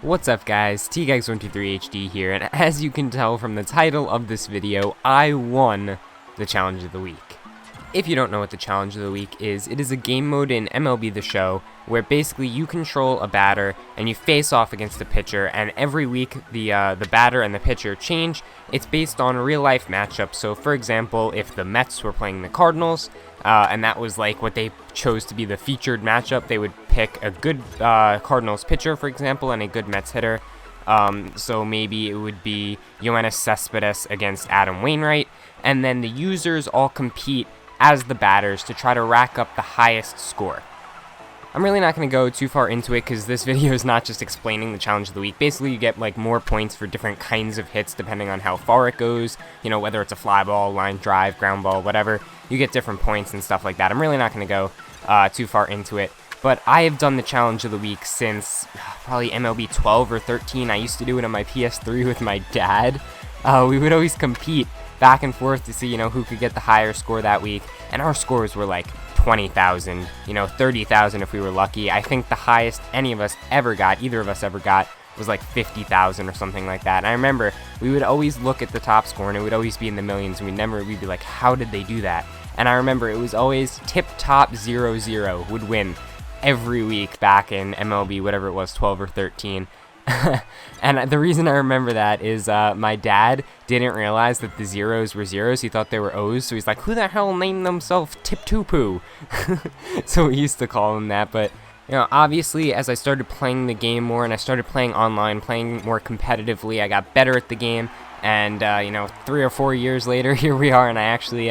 What's up guys, TGags123HD here, and as you can tell from the title of this video, I won the Challenge of the Week. If you don't know what the Challenge of the Week is, it is a game mode in MLB The Show where basically you control a batter and you face off against a pitcher, and every week the batter and the pitcher change. It's based on real life matchups. So for example, if the Mets were playing the Cardinals, and that was like what they chose to be the featured matchup, they would pick a good Cardinals pitcher, for example, and a good Mets hitter. So maybe it would be Yoenis Cespedes against Adam Wainwright, and then the users all compete as the batters to try to rack up the highest score. I'm really not going to go too far into it because this video is not just explaining the Challenge of the Week. Basically, you get like more points for different kinds of hits depending on how far it goes, you know, whether it's a fly ball, line drive, ground ball, whatever. You get different points and stuff like that. I'm really not going to go too far into it. But I have done the Challenge of the Week since probably MLB 12 or 13. I used to do it on my PS3 with my dad. We would always compete back and forth to see, you know, who could get the higher score that week. And our scores were like 20,000, you know, 30,000 if we were lucky. I think the highest any of us ever got, either of us ever got, was like 50,000 or something like that. And I remember we would always look at the top score and it would always be in the millions, and we'd be like, how did they do that? And I remember it was always tip top 0-0 would win every week back in MLB, whatever it was, 12 or 13. And the reason I remember that is my dad didn't realize that the zeros were zeros. He thought they were O's, so he's like, who the hell named themselves Tip-Tupu? So we used to call him that. But you know, obviously, as I started playing the game more and I started playing online, playing more competitively, I got better at the game. And you know, 3 or 4 years later, here we are, and I actually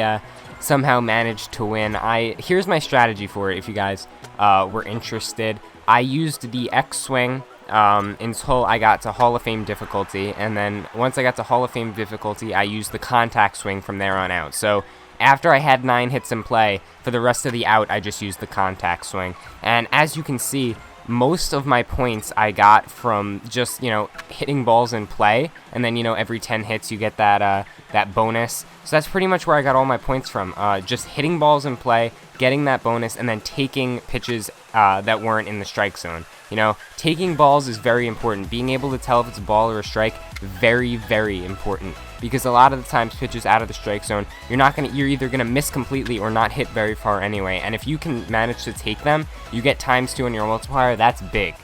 somehow managed to win. Here's my strategy for it if you guys were interested. I used the X swing until I got to Hall of Fame difficulty, and then once I got to Hall of Fame difficulty, I used the contact swing from there on out. So after I had 9 hits in play, for the rest of the out, I just used the contact swing. And as you can see, most of my points I got from just, you know, hitting balls in play, and then, you know, every 10 hits you get that that bonus. So that's pretty much where I got all my points from, just hitting balls in play, getting that bonus, and then taking pitches that weren't in the strike zone. You know, taking balls is very important. Being able to tell if it's a ball or a strike, very, very important. Because a lot of the times pitches out of the strike zone, you're either gonna miss completely or not hit very far anyway. And if you can manage to take them, you get ×2 on your multiplier. That's big.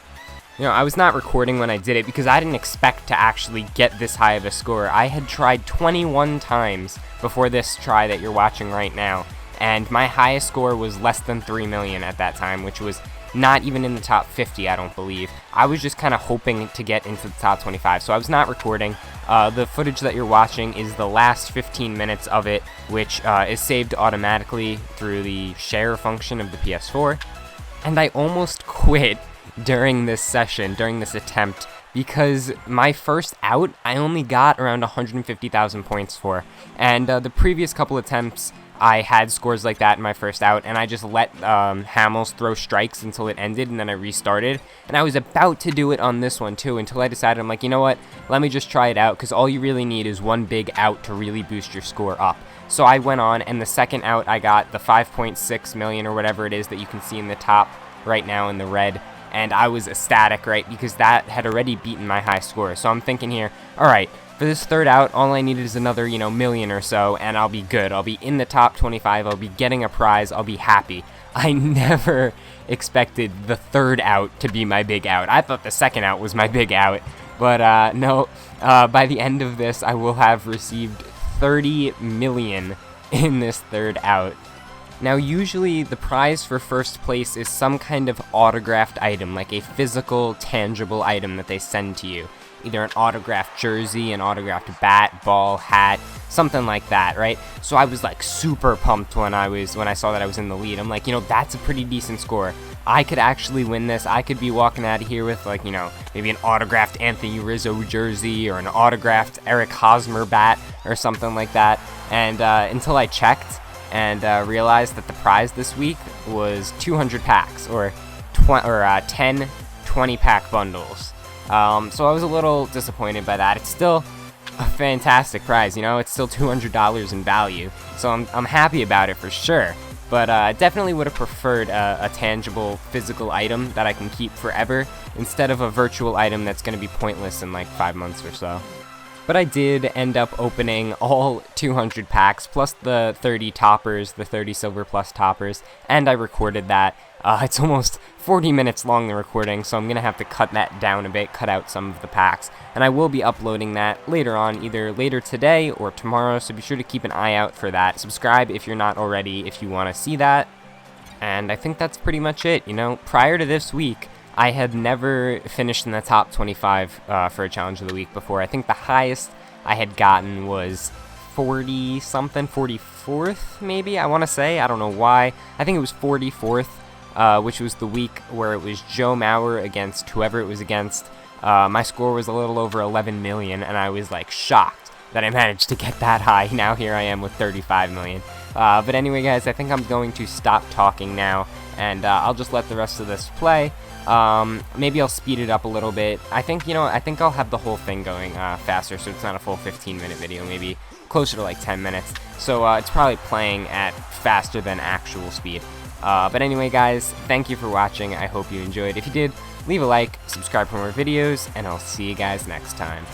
You know, I was not recording when I did it because I didn't expect to actually get this high of a score. I had tried 21 times before this try that you're watching right now, and my highest score was less than 3 million at that time, which was not even in the top 50, I don't believe. I was just kind of hoping to get into the top 25, so I was not recording. The footage that you're watching is the last 15 minutes of it, which is saved automatically through the share function of the PS4. And I almost quit during this session, during this attempt, because my first out, I only got around 150,000 points for. And the previous couple attempts, I had scores like that in my first out, and I just let Hamels throw strikes until it ended, and then I restarted. And I was about to do it on this one too, until I decided, I'm like, you know what, let me just try it out, because all you really need is one big out to really boost your score up. So I went on, and the second out, I got the 5.6 million or whatever it is that you can see in the top right now in the red. And I was ecstatic, right, because that had already beaten my high score. So I'm thinking here, all right, for this third out, all I needed is another, you know, million or so, and I'll be good. I'll be in the top 25. I'll be getting a prize. I'll be happy. I never expected the third out to be my big out. I thought the second out was my big out. But no, by the end of this, I will have received 30 million in this third out. Now, usually the prize for first place is some kind of autographed item, like a physical, tangible item that they send to you. Either an autographed jersey, an autographed bat, ball, hat, something like that, right? So I was like super pumped when I saw that I was in the lead. I'm like, you know, that's a pretty decent score. I could actually win this. I could be walking out of here with, like, you know, maybe an autographed Anthony Rizzo jersey or an autographed Eric Hosmer bat or something like that. And until I checked and realized that the prize this week was 200 packs or 10 20-pack bundles. So I was a little disappointed by that. It's still a fantastic prize, you know, it's still $200 in value, so I'm happy about it for sure. But I definitely would have preferred a tangible physical item that I can keep forever instead of a virtual item that's going to be pointless in like 5 months or so. But I did end up opening all 200 packs, plus the 30 toppers, the 30 Silver Plus toppers, and I recorded that. It's almost 40 minutes long, the recording, so I'm going to have to cut that down a bit, cut out some of the packs. And I will be uploading that later on, either later today or tomorrow, so be sure to keep an eye out for that. Subscribe if you're not already, if you want to see that. And I think that's pretty much it. You know, prior to this week, I had never finished in the top 25 for a challenge of the week before. I think the highest I had gotten was 40-something, 44th maybe, I want to say. I don't know why. I think it was 44th, which was the week where it was Joe Mauer against whoever it was against. My score was a little over 11 million, and I was like shocked that I managed to get that high. Now here I am with 35 million. But anyway, guys, I think I'm going to stop talking now, and I'll just let the rest of this play. Maybe I'll speed it up a little bit. I think I'll have the whole thing going faster, so it's not a full 15-minute video, maybe closer to like 10 minutes. So it's probably playing at faster than actual speed. But anyway, guys, thank you for watching. I hope you enjoyed. If you did, leave a like, subscribe for more videos, and I'll see you guys next time.